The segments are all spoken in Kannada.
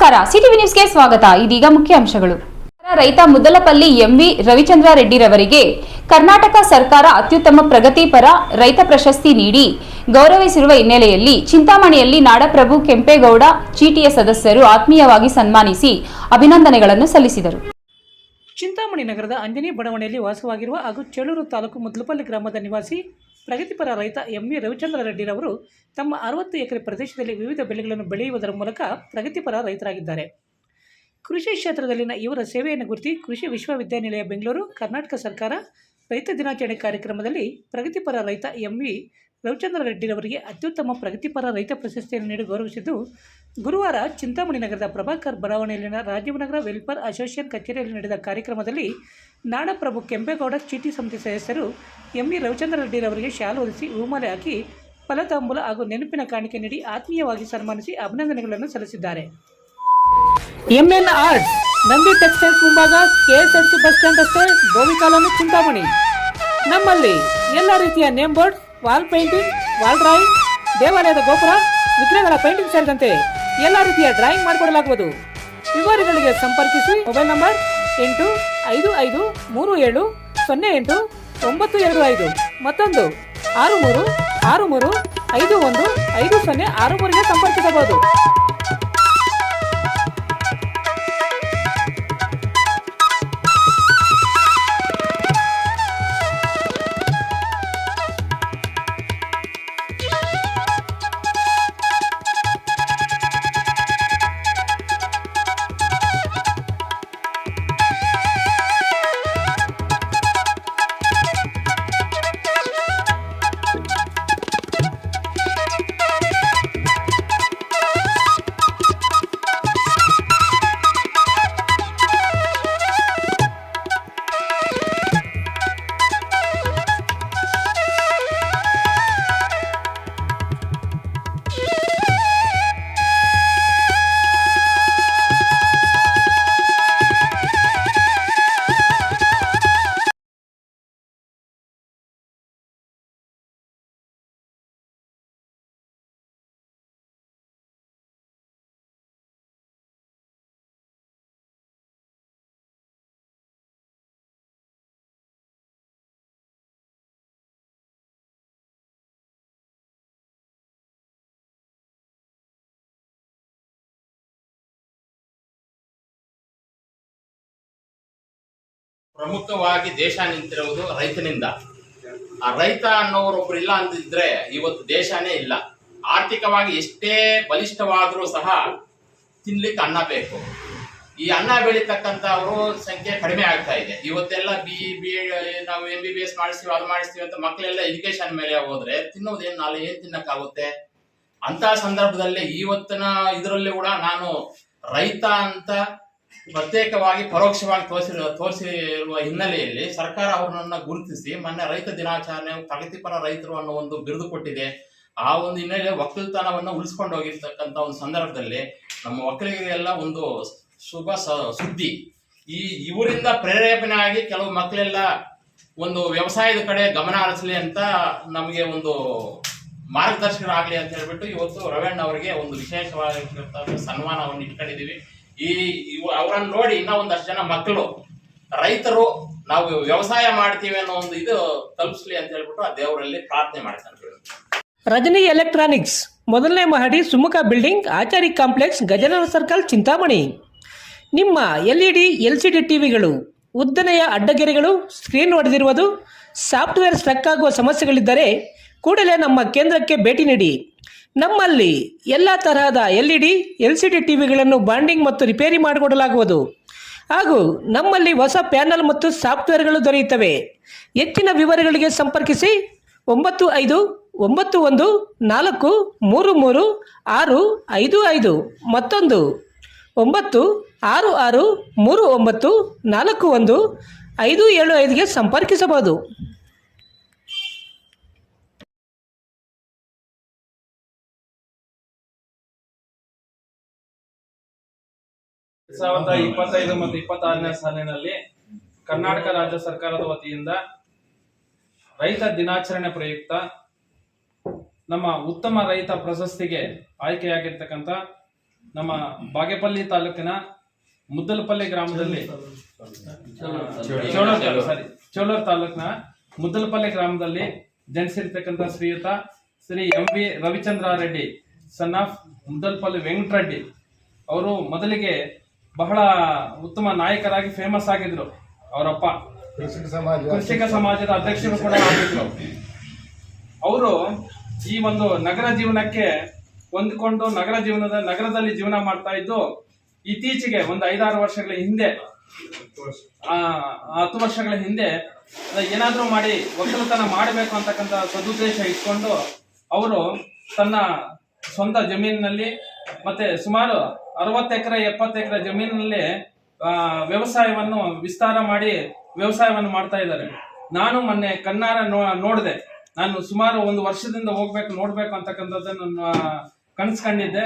ನಮಸ್ಕಾರ, ಸಿಟಿವಿ ನ್ಯೂಸ್ಗೆ ಸ್ವಾಗತ. ಇದೀಗ ಮುಖ್ಯಾಂಶಗಳು. ರೈತ ಮುದ್ದಲಪಲ್ಲಿ ಎಂವಿ ರವಿಚಂದ್ರ ರೆಡ್ಡಿರವರಿಗೆ ಕರ್ನಾಟಕ ಸರ್ಕಾರ ಅತ್ಯುತ್ತಮ ಪ್ರಗತಿಪರ ರೈತ ಪ್ರಶಸ್ತಿ ನೀಡಿ ಗೌರವಿಸಿರುವ ಹಿನ್ನೆಲೆಯಲ್ಲಿ ಚಿಂತಾಮಣಿಯಲ್ಲಿ ನಾಡಪ್ರಭು ಕೆಂಪೇಗೌಡ ಜಿಟಿಎ ಸದಸ್ಯರು ಆತ್ಮೀಯವಾಗಿ ಸನ್ಮಾನಿಸಿ ಅಭಿನಂದನೆಗಳನ್ನು ಸಲ್ಲಿಸಿದರು. ಚಿಂತಾಮಣಿ ನಗರದ ಅಂಜನಿ ಬಡಾವಣೆಯಲ್ಲಿ ವಾಸವಾಗಿರುವ ಹಾಗೂ ಚೇಳೂರು ತಾಲೂಕು ಮುದ್ದಲಪಲ್ಲಿ ಗ್ರಾಮದ ನಿವಾಸಿ ಪ್ರಗತಿಪರ ರೈತ ಎಂವಿ ರವಿಚಂದ್ರ ರೆಡ್ಡಿರವರು ತಮ್ಮ 60 ಎಕರೆ ಪ್ರದೇಶದಲ್ಲಿ ವಿವಿಧ ಬೆಳೆಗಳನ್ನು ಬೆಳೆಯುವುದರ ಮೂಲಕ ಪ್ರಗತಿಪರ ರೈತರಾಗಿದ್ದಾರೆ. ಕೃಷಿ ಕ್ಷೇತ್ರದಲ್ಲಿನ ಇವರ ಸೇವೆಯನ್ನು ಗುರುತಿ ಕೃಷಿ ವಿಶ್ವವಿದ್ಯಾನಿಲಯ ಬೆಂಗಳೂರು ಕರ್ನಾಟಕ ಸರ್ಕಾರ ರೈತ ದಿನಾಚರಣೆ ಕಾರ್ಯಕ್ರಮದಲ್ಲಿ ಪ್ರಗತಿಪರ ರೈತ ಎಂವಿ ರವಿಚಂದ್ರ ರೆಡ್ಡಿರವರಿಗೆ ಅತ್ಯುತ್ತಮ ಪ್ರಗತಿಪರ ರೈತ ಪ್ರಶಸ್ತಿಯನ್ನು ನೀಡಿ ಗೌರವಿಸಿದ್ದು, ಗುರುವಾರ ಚಿಂತಾಮಣಿ ನಗರದ ಪ್ರಭಾಕರ್ ಬಡಾವಣೆಯಲ್ಲಿನ ರಾಜೀವ್ನಗರ ವೆಲ್ಫೇರ್ ಅಸೋಸಿಯೇಷನ್ ಕಚೇರಿಯಲ್ಲಿ ನಡೆದ ಕಾರ್ಯಕ್ರಮದಲ್ಲಿ ನಾಡಪ್ರಭು ಕೆಂಪೇಗೌಡ ಚೀಟಿ ಸಮಿತಿ ಸದಸ್ಯರು ಎಂವಿ ರವಿಚಂದ್ರ ರೆಡ್ಡಿರವರಿಗೆ ಶಾಲು ಹೊದಿಸಿ ಹೂಮಾಲೆ ಹಾಕಿ ಫಲತಾಂಬೂಲ ಹಾಗೂ ನೆನಪಿನ ಕಾಣಿಕೆ ನೀಡಿ ಆತ್ಮೀಯವಾಗಿ ಸನ್ಮಾನಿಸಿ ಅಭಿನಂದನೆಗಳನ್ನು ಸಲ್ಲಿಸಿದ್ದಾರೆ. ಎಂಎನ್ ಆರ್ಟ್ಸ್, ನಂದಿ ಟೆಕ್ಸ್ಟೈಲ್ಸ್ ಮುಂಭಾಗ, ಕೆಎಸ್ಆರ್ಟಿಸಿ ಬಸ್ ಸ್ಟ್ಯಾಂಡ್ ರಸ್ತೆ, ಗೋವಿ ಕಾಲೋನಿ, ಚಿಂತಾಮಣಿ. ನಮ್ಮಲ್ಲಿ ಎಲ್ಲ ರೀತಿಯ name board, wall painting, wall drawing, ದೇವಾಲಯದ ಗೋಪುರ, ವಿಗ್ರಹಗಳ ಪೇಂಟಿಂಗ್ ಸೇರಿದಂತೆ ಎಲ್ಲ ರೀತಿಯ ಡ್ರಾಯಿಂಗ್ ಮಾಡಿಕೊಡಲಾಗುವುದು. ವಿವರಗಳಿಗೆ ಸಂಪರ್ಕಿಸಿ. ಮೊಬೈಲ್ ನಂಬರ್ 8553708925, ಮತ್ತೊಂದು 6363515063ಗೆ ಸಂಪರ್ಕಿಸಬಹುದು. ಪ್ರಮುಖವಾಗಿ ದೇಶ ನಿಂತಿರುವುದು ರೈತನಿಂದ. ಆ ರೈತ ಅನ್ನೋರೊಬ್ರು ಇಲ್ಲ ಅಂತಿದ್ರೆ ಇವತ್ತು ದೇಶನೇ ಇಲ್ಲ. ಆರ್ಥಿಕವಾಗಿ ಎಷ್ಟೇ ಬಲಿಷ್ಠವಾದ್ರೂ ಸಹ ತಿನ್ಲಿಕ್ಕೆ ಅನ್ನ ಬೇಕು. ಈ ಅನ್ನ ಬೆಳೀತಕ್ಕಂಥವ್ರು ಸಂಖ್ಯೆ ಕಡಿಮೆ ಆಗ್ತಾ ಇದೆ. ಇವತ್ತೆಲ್ಲ ನಾವು MBBS ಮಾಡಿಸ್ತೀವಿ, ಅದು ಮಾಡಿಸ್ತೀವಿ ಅಂತ ಮಕ್ಕಳೆಲ್ಲ ಎಜುಕೇಶನ್ ಮೇಲೆ ಹೋದ್ರೆ ತಿನ್ನೋದೇನು, ನಾಳೆ ಏನ್ ತಿನ್ನಕ್ಕಾಗುತ್ತೆ? ಅಂತ ಸಂದರ್ಭದಲ್ಲಿ ಇವತ್ತಿನ ಇದರಲ್ಲಿ ಕೂಡ ನಾನು ರೈತ ಅಂತ ಪ್ರತ್ಯೇಕವಾಗಿ ಪರೋಕ್ಷವಾಗಿ ತೋರಿಸಿರುವ ಹಿನ್ನೆಲೆಯಲ್ಲಿ ಸರ್ಕಾರ ಅವರನ್ನ ಗುರುತಿಸಿ ಮೊನ್ನೆ ರೈತ ದಿನಾಚರಣೆ ಪ್ರಗತಿಪರ ರೈತರು ಅನ್ನೋ ಒಂದು ಬಿರುದು ಕೊಟ್ಟಿದೆ. ಆ ಒಂದು ಹಿನ್ನೆಲೆ ಒಕ್ಕಲ್ತನವನ್ನು ಉಳಿಸ್ಕೊಂಡು ಹೋಗಿರ್ತಕ್ಕಂಥ ಒಂದು ಸಂದರ್ಭದಲ್ಲಿ ನಮ್ಮ ಒಕ್ಕಲಿಗರಿಗೆಲ್ಲ ಒಂದು ಶುಭ ಸುದ್ದಿ. ಇವರಿಂದ ಪ್ರೇರೇಪಣೆ ಆಗಿ ಕೆಲವು ಮಕ್ಕಳೆಲ್ಲ ಒಂದು ವ್ಯವಸಾಯದ ಕಡೆ ಗಮನ ಹರಿಸಲಿ ಅಂತ ನಮಗೆ ಒಂದು ಮಾರ್ಗದರ್ಶಕರಾಗಲಿ ಅಂತ ಹೇಳ್ಬಿಟ್ಟು ಇವತ್ತು ರವೀಣ್ ಅವರಿಗೆ ಒಂದು ವಿಶೇಷವಾಗಿರ್ತಕ್ಕಂಥ ಸನ್ಮಾನವನ್ನು ಇಟ್ಕೊಂಡಿದ್ದೀವಿ. ಅವರನ್ನು ನೋಡಿ ಇನ್ನೂ ಒಂದಷ್ಟು ಜನ ಮಕ್ಕಳು ರೈತರು ನಾವು ವ್ಯವಸಾಯ ಮಾಡ್ತೀವಿ ಅನ್ನೋ ಒಂದು ಇದು ತಲುಪಿಸ್ಲಿ ಅಂತ ಹೇಳ್ಬಿಟ್ಟು ಆ ದೇವರಲ್ಲಿ ಪ್ರಾರ್ಥನೆ ಮಾಡ್ತಾರೆ. ರಜನಿ ಎಲೆಕ್ಟ್ರಾನಿಕ್ಸ್, ಮೊದಲನೇ ಮಹಡಿ, Sumukha building, Achari complex, Gajanana circle, Chintamani. ನಿಮ್ಮ LED LCD ಟಿವಿಗಳು ಉದ್ದನೆಯ ಅಡ್ಡಗೆರೆಗಳು, ಸ್ಕ್ರೀನ್ ಒಡೆದಿರುವುದು, ಸಾಫ್ಟ್ವೇರ್ ಸ್ಟ್ರಕ್ ಆಗುವ ಸಮಸ್ಯೆಗಳಿದ್ದರೆ ಕೂಡಲೇ ನಮ್ಮ ಕೇಂದ್ರಕ್ಕೆ ಭೇಟಿ ನೀಡಿ. ನಮ್ಮಲ್ಲಿ ಎಲ್ಲ ತರಹದ LED LCD ಟಿವಿಗಳನ್ನು ಬಾಂಡಿಂಗ್ ಮತ್ತು ರಿಪೇರಿ ಮಾಡಿಕೊಡಲಾಗುವುದು. ಹಾಗೂ ನಮ್ಮಲ್ಲಿ ಹೊಸ ಪ್ಯಾನಲ್ ಮತ್ತು ಸಾಫ್ಟ್ವೇರ್ಗಳು ದೊರೆಯುತ್ತವೆ. ಹೆಚ್ಚಿನ ವಿವರಗಳಿಗೆ ಸಂಪರ್ಕಿಸಿ 9514333655, ಮತ್ತೊಂದು 9663941575ಗೆ ಸಂಪರ್ಕಿಸಬಹುದು. 2025 ಮತ್ತು 26ನೇ ಸಾಲಿನಲ್ಲಿ ಕರ್ನಾಟಕ ರಾಜ್ಯ ಸರ್ಕಾರದ ವತಿಯಿಂದ ರೈತ ದಿನಾಚರಣೆ ಪ್ರಯುಕ್ತ ನಮ್ಮ ಉತ್ತಮ ರೈತ ಪ್ರಶಸ್ತಿಗೆ ಆಯ್ಕೆಯಾಗಿರ್ತಕ್ಕಂಥ ನಮ್ಮ ಬಾಗೇಪಲ್ಲಿ ತಾಲೂಕಿನ ಮುದ್ದಲಪಲ್ಲಿ ಗ್ರಾಮದಲ್ಲಿ ಚೋಳೂರು ತಾಲೂಕಿನ ಮುದ್ದಲಪಲ್ಲಿ ಗ್ರಾಮದಲ್ಲಿ ಜನಿಸಿರ್ತಕ್ಕಂಥ Shriyuta Shri MV Ravichandra Reddy son of Muddalapalli Venkatareddy ಅವರು ಮೊದಲಿಗೆ ಬಹಳ ಉತ್ತಮ ನಾಯಕರಾಗಿ ಫೇಮಸ್ ಆಗಿದ್ರು. ಅವರಪ್ಪ ಕೃಷಿಕ ಸಮಾಜದ ಅಧ್ಯಕ್ಷರು ಕೂಡ ಆಗಿದ್ರು. ಅವರು ಈ ಒಂದು ನಗರ ಜೀವನಕ್ಕೆ ಹೊಂದಿಕೊಂಡು ನಗರದಲ್ಲಿ ಜೀವನ ಮಾಡ್ತಾ ಇದ್ದು ಇತ್ತೀಚೆಗೆ ಒಂದು 5-6 ವರ್ಷಗಳ ಹಿಂದೆ 10 ವರ್ಷಗಳ ಹಿಂದೆ ಏನಾದ್ರೂ ಮಾಡಿ ಒಕ್ಕಲತನ ಮಾಡಬೇಕು ಅಂತಕ್ಕಂಥ ಸದುದ್ದೇಶ ಇಟ್ಕೊಂಡು ಅವರು ತನ್ನ ಸ್ವಂತ ಜಮೀನಿನಲ್ಲಿ ಮತ್ತೆ ಸುಮಾರು 60 ಎಕರೆ 70 ಎಕರೆ ಜಮೀನಿನಲ್ಲಿ ವ್ಯವಸಾಯವನ್ನು ವಿಸ್ತಾರ ಮಾಡಿ ವ್ಯವಸಾಯವನ್ನು ಮಾಡ್ತಾ ಇದ್ದಾರೆ. ನಾನು ಮೊನ್ನೆ ಕಣ್ಣಾರ ನೋಡಿದೆ. ನಾನು ಸುಮಾರು 1 ವರ್ಷದಿಂದ ನೋಡ್ಬೇಕು ಅಂತಕ್ಕಂಥದ್ದನ್ನು ಕನಸ್ಕೊಂಡಿದ್ದೆ.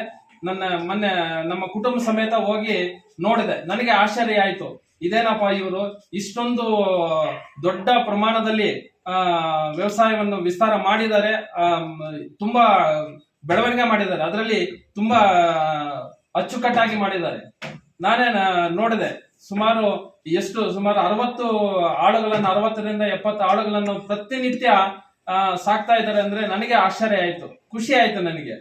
ಮೊನ್ನೆ ನಮ್ಮ ಕುಟುಂಬ ಸಮೇತ ಹೋಗಿ ನೋಡಿದೆ. ನನಗೆ ಆಶ್ಚರ್ಯ ಆಯ್ತು, ಇದೇನಪ್ಪ ಇವರು ಇಷ್ಟೊಂದು ದೊಡ್ಡ ಪ್ರಮಾಣದಲ್ಲಿ ವ್ಯವಸಾಯವನ್ನು ವಿಸ್ತಾರ ಮಾಡಿದ್ದಾರೆ, ತುಂಬಾ ಬೆಳವಣಿಗೆ ಮಾಡಿದ್ದಾರೆ, ಅದರಲ್ಲಿ ತುಂಬಾ ಅಚ್ಚುಕಟ್ಟಾಗಿ ಮಾಡಿದ್ದಾರೆ. ನಾನೇ ನೋಡಿದೆ ಸುಮಾರು 60 ಆಳುಗಳನ್ನು 60ರಿಂದ 70 ಆಳುಗಳನ್ನು ಪ್ರತಿನಿತ್ಯ ಸಾಕ್ತಾ ಇದ್ದಾರೆ. ಅಂದ್ರೆ ನನಗೆ ಆಶ್ಚರ್ಯ ಆಯ್ತು, ಖುಷಿ ಆಯ್ತು ನನಗೆ.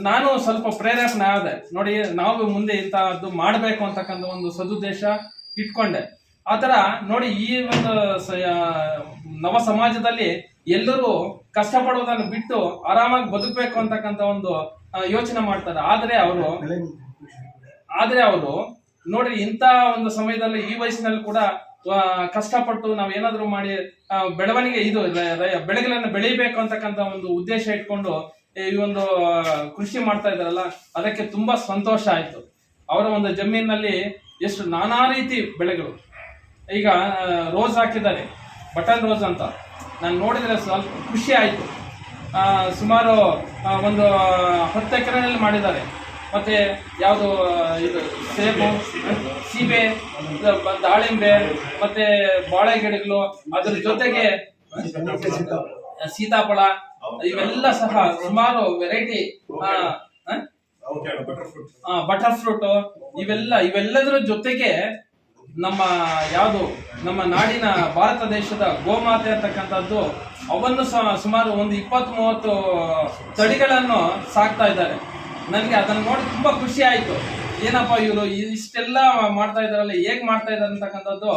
ನಾನು ಸ್ವಲ್ಪ ಪ್ರೇರೇಪಣೆ ಆದೆ, ನೋಡಿ ನಾವು ಮುಂದೆ ಇಂತಹದ್ದು ಮಾಡಬೇಕು ಅಂತಕ್ಕಂಥ ಒಂದು ಸದುದ್ದೇಶ ಇಟ್ಕೊಂಡೆ. ಆತರ ನೋಡಿ ಈ ಒಂದು ನವ ಸಮಾಜದಲ್ಲಿ ಎಲ್ಲರೂ ಕಷ್ಟಪಡುವುದನ್ನು ಬಿಟ್ಟು ಆರಾಮಾಗಿ ಬದುಕಬೇಕು ಅಂತಕ್ಕಂಥ ಒಂದು ಯೋಚನೆ ಮಾಡ್ತಾರೆ. ಆದ್ರೆ ಅವರು ನೋಡಿ ಇಂಥ ಒಂದು ಸಮಯದಲ್ಲಿ ಈ ವಯಸ್ಸಿನಲ್ಲಿ ಕೂಡ ಕಷ್ಟಪಟ್ಟು ನಾವು ಏನಾದ್ರು ಮಾಡಿ ಬೆಳವಣಿಗೆ ಬೆಳೆಗಳನ್ನು ಬೆಳಿಬೇಕು ಅಂತಕ್ಕಂಥ ಒಂದು ಉದ್ದೇಶ ಇಟ್ಕೊಂಡು ಈ ಒಂದು ಕೃಷಿ ಮಾಡ್ತಾ ಇದಾರಲ್ಲ, ಅದಕ್ಕೆ ತುಂಬಾ ಸಂತೋಷ ಆಯ್ತು. ಅವರ ಒಂದು ಜಮೀನಿನಲ್ಲಿ ಎಷ್ಟು ನಾನಾ ರೀತಿ ಬೆಳೆಗಳು, ಈಗ ರೋಸ್ ಹಾಕಿದ್ದಾರೆ, ಬಟನ್ ರೋಸ್ ಅಂತ. ನಾನು ನೋಡಿದ್ರೆ ಸ್ವಲ್ಪ ಖುಷಿ ಆಯ್ತು. ಸುಮಾರು ಒಂದು 10 ಎಕರೆನಲ್ಲಿ ಮಾಡಿದ್ದಾರೆ. ಮತ್ತೆ ಯಾವುದು ಇದು ಸೇಬು, ಸೀಬೆ, ದಾಳಿಂಬೆ, ಮತ್ತೆ ಬಾಳೆ ಗಿಡಗಳು, ಅದ್ರ ಜೊತೆಗೆ ಸೀತಾಫಲ, ಇವೆಲ್ಲ ಸಹ ಸುಮಾರು ವೆರೈಟಿ, ಬಟರ್ ಫ್ರೂಟ್, ಇವೆಲ್ಲದರ ಜೊತೆಗೆ ನಮ್ಮ ನಾಡಿನ ಭಾರತ ದೇಶದ ಗೋಮಾತೆ ಅಂತಕ್ಕಂಥದ್ದು ಅವನ್ನು ಸುಮಾರು ಒಂದು 20-30 ತಳಿಗಳನ್ನು ಸಾಕ್ತಾ ಇದ್ದಾರೆ. ನನಗೆ ಅದನ್ನು ನೋಡಿ ತುಂಬಾ ಖುಷಿ ಆಯ್ತು. ಏನಪ್ಪಾ ಇವರು ಇಷ್ಟೆಲ್ಲ ಮಾಡ್ತಾ ಇದಾರಲ್ಲ, ಹೇಗ್ ಮಾಡ್ತಾ ಇದಾರೆ ಅಂತಕ್ಕಂಥದ್ದು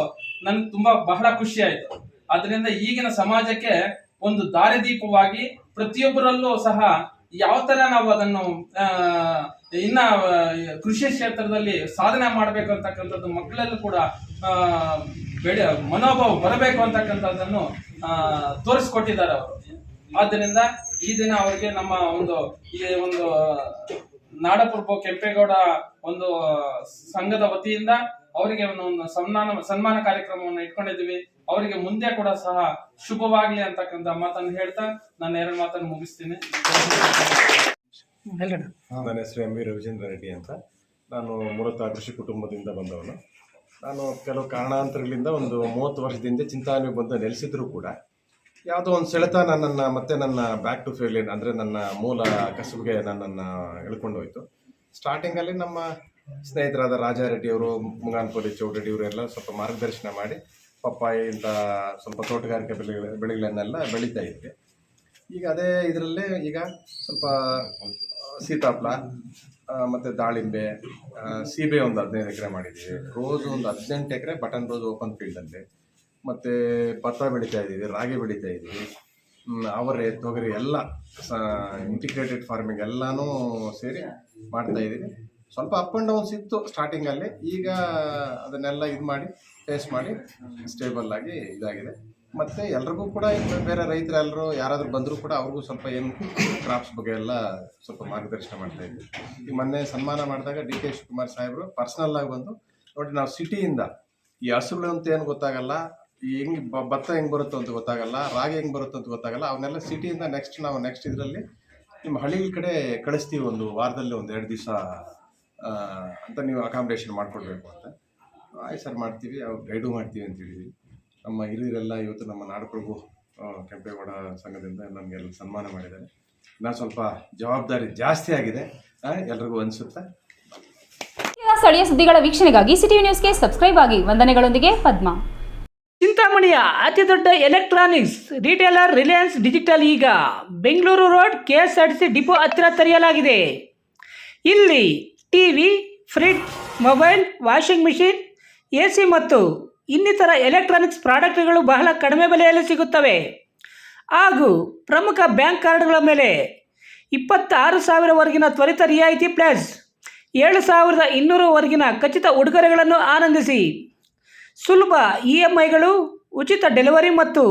ನನ್ಗೆ ಬಹಳ ಖುಷಿ ಆಯ್ತು. ಅದರಿಂದ ಈಗಿನ ಸಮಾಜಕ್ಕೆ ಒಂದು ದಾರಿದೀಪವಾಗಿ ಪ್ರತಿಯೊಬ್ಬರಲ್ಲೂ ಸಹ ಯಾವ ತರ ನಾವು ಅದನ್ನು ಕೃಷಿ ಕ್ಷೇತ್ರದಲ್ಲಿ ಸಾಧನೆ ಮಾಡಬೇಕು ಅಂತಕ್ಕಂಥದ್ದು ಮಕ್ಕಳಲ್ಲೂ ಕೂಡ ಮನೋಭಾವ ಬರಬೇಕು ಅಂತಕ್ಕಂಥದ್ದನ್ನು ತೋರಿಸ್ಕೊಟ್ಟಿದ್ದಾರೆ ಅವರು. ಆದ್ದರಿಂದ ಈ ದಿನ ಅವರಿಗೆ ನಮ್ಮ ಈ ಒಂದು ನಾಡಪ್ರಭು ಕೆಂಪೇಗೌಡ ಒಂದು ಸಂಘದ ವತಿಯಿಂದ ಅವರಿಗೆ ಒಂದು ಸನ್ಮಾನ ಕಾರ್ಯಕ್ರಮವನ್ನು ಇಟ್ಕೊಂಡಿದ್ದೀವಿ. ಅವರಿಗೆ ಮುಂದೆ ಕೂಡ ಸಹ ಶುಭವಾಗ್ಲಿ ಅಂತಕ್ಕಂಥ ಮಾತನ್ನು ಹೇಳ್ತಾ ನಾನು 2 ಮಾತನ್ನು ಮುಗಿಸ್ತೀನಿ. ನನ್ನ ಹೆಸರು MV ರವಿಚಂದ್ರ ರೆಡ್ಡಿ ಅಂತ. ನಾನು ಮೂಲತಃ ಕೃಷಿ ಕುಟುಂಬದಿಂದ ಬಂದವನು. ನಾನು ಕೆಲವು ಕಾರಣಾಂತರಗಳಿಂದ ಒಂದು 30 ವರ್ಷದಿಂದ ಚಿಂತಾಮಣಿಗೆ ಬಂದು ನೆಲೆಸಿದ್ರು ಕೂಡ ಯಾವುದೋ ಒಂದು ಸೆಳೆತ ನನ್ನ ಬ್ಯಾಕ್ ಟು ಫೇಲಿಯರ್ ಅಂದರೆ ನನ್ನ ಮೂಲ ಕಸುಬಿಗೆ ನನ್ನನ್ನು ಎಳ್ಕೊಂಡು ಹೋಯಿತು. ಸ್ಟಾರ್ಟಿಂಗಲ್ಲಿ ನಮ್ಮ ಸ್ನೇಹಿತರಾದ ರಾಜಾರೆಡ್ಡಿಯವರು, ಮುಂಗಾನಪಲ್ಲಿ ಚೌಡರೆಡ್ಡಿ ಇವರೆಲ್ಲ ಸ್ವಲ್ಪ ಮಾರ್ಗದರ್ಶನ ಮಾಡಿ ಪಪ್ಪಾಯಿ ಇಂಥ ಸ್ವಲ್ಪ ತೋಟಗಾರಿಕೆ ಬೆಳೆಗಳನ್ನೆಲ್ಲ ಬೆಳೀತಾ ಇದ್ವಿ. ಈಗ ಅದೇ ಇದರಲ್ಲೇ ಈಗ ಸ್ವಲ್ಪ ಸೀತಾಫಲ ಮತ್ತು ದಾಳಿಂಬೆ, ಸೀಬೆ ಒಂದು 15 ಎಕರೆ ಮಾಡಿದ್ದೀವಿ, ರೋಸು ಒಂದು 18 ಎಕರೆ ಬಟನ್ ರೋಸ್ ಓಪನ್ ಫೀಲ್ಡಲ್ಲಿ, ಮತ್ತು ಭತ್ತ ಬೆಳೀತಾ ಇದ್ದೀವಿ, ರಾಗಿ ಬೆಳೀತಾ ಇದ್ದೀವಿ, ಅವರೆ, ತೊಗರಿ ಎಲ್ಲ ಇಂಟಿಗ್ರೇಟೆಡ್ ಫಾರ್ಮಿಂಗ್ ಎಲ್ಲನೂ ಸೇರಿ ಮಾಡ್ತಾ ಇದ್ದೀವಿ. ಸ್ವಲ್ಪ ಅಪ್ ಆ್ಯಂಡ್ ಡೌನ್ಸ್ ಇತ್ತು ಸ್ಟಾರ್ಟಿಂಗಲ್ಲಿ. ಈಗ ಅದನ್ನೆಲ್ಲ ಇದು ಮಾಡಿ ಟೇಸ್ಟ್ ಮಾಡಿ ಸ್ಟೇಬಲ್ ಆಗಿ ಇದಾಗಿದೆ. ಮತ್ತು ಎಲ್ರಿಗೂ ಕೂಡ ಬೇರೆ ರೈತರೆಲ್ಲರೂ ಯಾರಾದರೂ ಬಂದರೂ ಕೂಡ ಅವ್ರಿಗೂ ಸ್ವಲ್ಪ ಏನು ಕ್ರಾಪ್ಸ್ ಬಗ್ಗೆ ಎಲ್ಲ ಸ್ವಲ್ಪ ಮಾರ್ಗದರ್ಶನ ಮಾಡ್ತಾಯಿದ್ವಿ. ಈ ಮೊನ್ನೆ ಸನ್ಮಾನ ಮಾಡಿದಾಗ DK ಶಿವಕುಮಾರ್ ಸಾಹೇಬರು ಪರ್ಸ್ನಲ್ಲಾಗಿ ಬಂದು ನೋಡಿ, ನಾವು ಸಿಟಿಯಿಂದ ಈ ಹಸುಗಳು ಅಂತ ಏನು ಗೊತ್ತಾಗಲ್ಲ, ಈ ಭತ್ತ ಹೆಂಗೆ ಬರುತ್ತೋ ಅಂತ ಗೊತ್ತಾಗಲ್ಲ, ರಾಗಿ ಹೆಂಗೆ ಬರುತ್ತೋ ಅಂತ ಗೊತ್ತಾಗಲ್ಲ, ಅವನ್ನೆಲ್ಲ ಸಿಟಿಯಿಂದ ನೆಕ್ಸ್ಟ್ ಇದರಲ್ಲಿ ನಿಮ್ಮ ಹಳ್ಳಿಗಳ ಕಡೆ ಕಳಿಸ್ತೀವಿ, ಒಂದು ವಾರದಲ್ಲಿ 1-2 ದಿವಸ ಅಂತ ನೀವು ಅಕಾಮಿಡೇಷನ್ ಮಾಡಿಕೊಡ್ಬೇಕು ಅಂತ. ಆಯ್ತು ಸರ್, ಮಾಡ್ತೀವಿ, ಅವ್ರು ಗೈಡು ಮಾಡ್ತೀವಿ ಅಂತ ಹೇಳಿದ್ವಿ. ನಮ್ಮ ಹಿರಿಯರೆಲ್ಲ ಇವತ್ತು ನಮ್ಮ ನಾಡಪ್ರಭು ಕೆಂಪೇಗೌಡ ಸಂಘದಿಂದ ನಮಗೆಲ್ಲ ಸನ್ಮಾನ ಮಾಡಿದ್ದಾರೆ. ನಾನು ಸ್ವಲ್ಪ ಜವಾಬ್ದಾರಿ ಜಾಸ್ತಿ ಆಗಿದೆ, ಎಲ್ರಿಗೂ ಅನಿಸುತ್ತೆ. ಸ್ಥಳೀಯ ಸುದ್ದಿಗಳ ವೀಕ್ಷಣೆಗಾಗಿ ಸಿಟಿವಿ ನ್ಯೂಸ್ಗೆ ಸಬ್ಸ್ಕ್ರೈಬ್ ಆಗಿ. ವಂದನೆಗಳೊಂದಿಗೆ ಪದ್ಮ. ಚಿಂತಾಮಣಿಯ ಅತಿದೊಡ್ಡ ಎಲೆಕ್ಟ್ರಾನಿಕ್ಸ್ ರಿಟೇಲರ್ ರಿಲಯನ್ಸ್ ಡಿಜಿಟಲ್ ಈಗ ಬೆಂಗಳೂರು ರೋಡ್ ಕೆಎಸ್ಆರ್ಟಿಸಿ ಡಿಪೋ ಹತ್ತಿರ ತೆರೆಯಲಾಗಿದೆ. ಇಲ್ಲಿ TV, fridge, mobile, washing machine, AC ಮತ್ತು ಇನ್ನಿತರ ಎಲೆಕ್ಟ್ರಾನಿಕ್ಸ್ ಪ್ರಾಡಕ್ಟ್ಗಳು ಬಹಳ ಕಡಿಮೆ ಬೆಲೆಯಲ್ಲಿ ಸಿಗುತ್ತವೆ. ಹಾಗೂ ಪ್ರಮುಖ ಬ್ಯಾಂಕ್ ಕಾರ್ಡ್ಗಳ ಮೇಲೆ 26,000ವರೆಗಿನ ತ್ವರಿತ ರಿಯಾಯಿತಿ ಪ್ಲಸ್ 7,200ವರೆಗಿನ ಖಚಿತ ಉಡುಗೊರೆಗಳನ್ನು ಆನಂದಿಸಿ. ಸುಲಭ EMIಗಳು, ಉಚಿತ ಡೆಲಿವರಿ ಮತ್ತು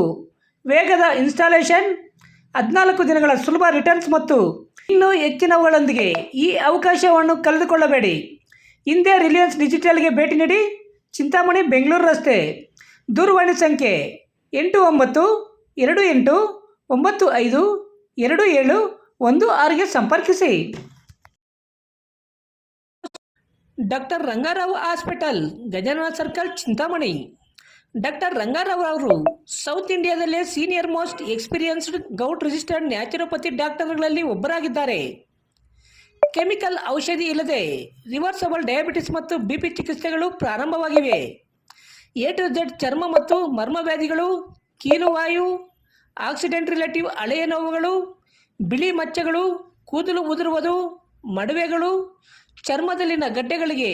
ವೇಗದ ಇನ್ಸ್ಟಾಲೇಷನ್, 14 ದಿನಗಳ ಸುಲಭ ರಿಟರ್ನ್ಸ್ ಮತ್ತು ಇನ್ನೂ ಹೆಚ್ಚಿನವುಗಳೊಂದಿಗೆ ಈ ಅವಕಾಶವನ್ನು ಕಳೆದುಕೊಳ್ಳಬೇಡಿ. ಹಿಂದೆ ರಿಲಯನ್ಸ್ ಡಿಜಿಟಲ್ಗೆ ಭೇಟಿ ನೀಡಿ. ಚಿಂತಾಮಣಿ, ಬೆಂಗಳೂರು ರಸ್ತೆ. ದೂರವಾಣಿ ಸಂಖ್ಯೆ 8928952716ಗೆ ಸಂಪರ್ಕಿಸಿ. Doctor Rangarao hospital, Gajanana circle, Chintamani. Doctor Rangarao ಅವರು ಸೌತ್ ಇಂಡಿಯಾದಲ್ಲೇ senior most experienced govt registered naturopathy ಡಾಕ್ಟರ್ಗಳಲ್ಲಿ ಒಬ್ಬರಾಗಿದ್ದಾರೆ. ಕೆಮಿಕಲ್ ಔಷಧಿ ಇಲ್ಲದೆ ರಿವರ್ಸಬಲ್ ಡಯಾಬಿಟಿಸ್ ಮತ್ತು BP ಚಿಕಿತ್ಸೆಗಳು ಪ್ರಾರಂಭವಾಗಿವೆ. A to Z ಚರ್ಮ ಮತ್ತು ಮರ್ಮವ್ಯಾಧಿಗಳು, ಕೀಲುವಾಯು, ಆಕ್ಸಿಡೆಂಟ್ ರಿಲೇಟಿವ್ ಹಳೆಯ ನೋವುಗಳು, ಬಿಳಿ ಮಚ್ಚೆಗಳು, ಕೂದಲು ಉದುರುವುದು, ಮಡುವೆಗಳು, ಚರ್ಮದಲ್ಲಿನ ಗಡ್ಡೆಗಳಿಗೆ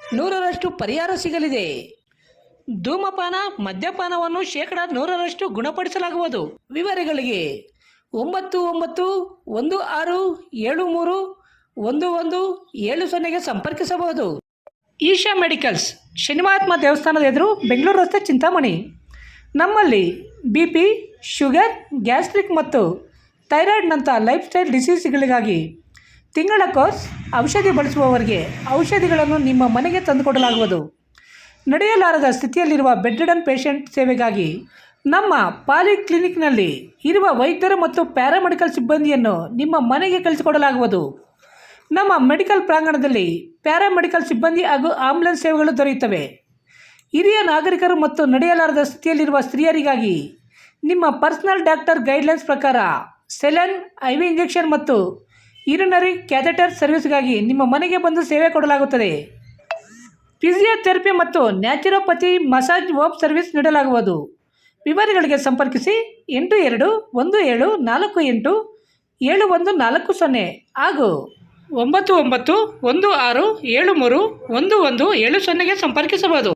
100ರಷ್ಟು ಪರಿಹಾರ ಸಿಗಲಿದೆ. ಧೂಮಪಾನ, ಮದ್ಯಪಾನವನ್ನು 100% ಗುಣಪಡಿಸಲಾಗುವುದು. ವಿವರಗಳಿಗೆ 9916731170ಗೆ ಸಂಪರ್ಕಿಸಬಹುದು. ಈಶಾ ಮೆಡಿಕಲ್ಸ್, ಶನಿಮಹಾತ್ಮ ದೇವಸ್ಥಾನದ ಎದುರು, ಬೆಂಗಳೂರು ರಸ್ತೆ, ಚಿಂತಾಮಣಿ. ನಮ್ಮಲ್ಲಿ BP, ಶುಗರ್, ಗ್ಯಾಸ್ಟ್ರಿಕ್ ಮತ್ತು ಥೈರಾಯ್ಡ್ನಂಥ ಲೈಫ್ ಸ್ಟೈಲ್ ಡಿಸೀಸ್ಗಳಿಗಾಗಿ ತಿಂಗಳ ಕೋರ್ಸ್, ಔಷಧಿ ಬಳಸುವವರಿಗೆ ಔಷಧಿಗಳನ್ನು ನಿಮ್ಮ ಮನೆಗೆ ತಂದುಕೊಡಲಾಗುವುದು. ನಡೆಯಲಾರದ ಸ್ಥಿತಿಯಲ್ಲಿರುವ ಬೆಡ್ ರಿಡನ್ ಪೇಷಂಟ್ ಸೇವೆಗಾಗಿ ನಮ್ಮ ಪಾಲಿಕ್ಲಿನಿಕ್ನಲ್ಲಿ ಇರುವ ವೈದ್ಯರು ಮತ್ತು ಪ್ಯಾರಾಮೆಡಿಕಲ್ ಸಿಬ್ಬಂದಿಯನ್ನು ನಿಮ್ಮ ಮನೆಗೆ ಕಳಿಸಿಕೊಡಲಾಗುವುದು. ನಮ್ಮ ಮೆಡಿಕಲ್ ಪ್ರಾಂಗಣದಲ್ಲಿ ಪ್ಯಾರಾಮೆಡಿಕಲ್ ಸಿಬ್ಬಂದಿ ಹಾಗೂ ಆಂಬ್ಯುಲೆನ್ಸ್ ಸೇವೆಗಳು ದೊರೆಯುತ್ತವೆ. ಹಿರಿಯ ನಾಗರಿಕರು ಮತ್ತು ನಡೆಯಲಾರದ ಸ್ಥಿತಿಯಲ್ಲಿರುವ ಸ್ತ್ರೀಯರಿಗಾಗಿ ನಿಮ್ಮ ಪರ್ಸನಲ್ ಡಾಕ್ಟರ್ ಗೈಡ್ಲೈನ್ಸ್ ಪ್ರಕಾರ ಸೆಲೈನ್, IV ಇಂಜೆಕ್ಷನ್ ಮತ್ತು ಯೂರಿನರಿ ಕ್ಯಾಥೆಟರ್ ಸರ್ವಿಸ್ಗಾಗಿ ನಿಮ್ಮ ಮನೆಗೆ ಬಂದು ಸೇವೆ ಕೊಡಲಾಗುತ್ತದೆ. ಫಿಸಿಯೋಥೆರಪಿ ಮತ್ತು ನ್ಯಾಚುರೋಪತಿ ಮಸಾಜ್ ಹೋಮ್ ಸರ್ವಿಸ್ ನೀಡಲಾಗುವುದು. ವಿವರಗಳಿಗೆ ಸಂಪರ್ಕಿಸಿ 8214871440 ಹಾಗೂ 9916731170ಗೆ ಸಂಪರ್ಕಿಸಬಹುದು.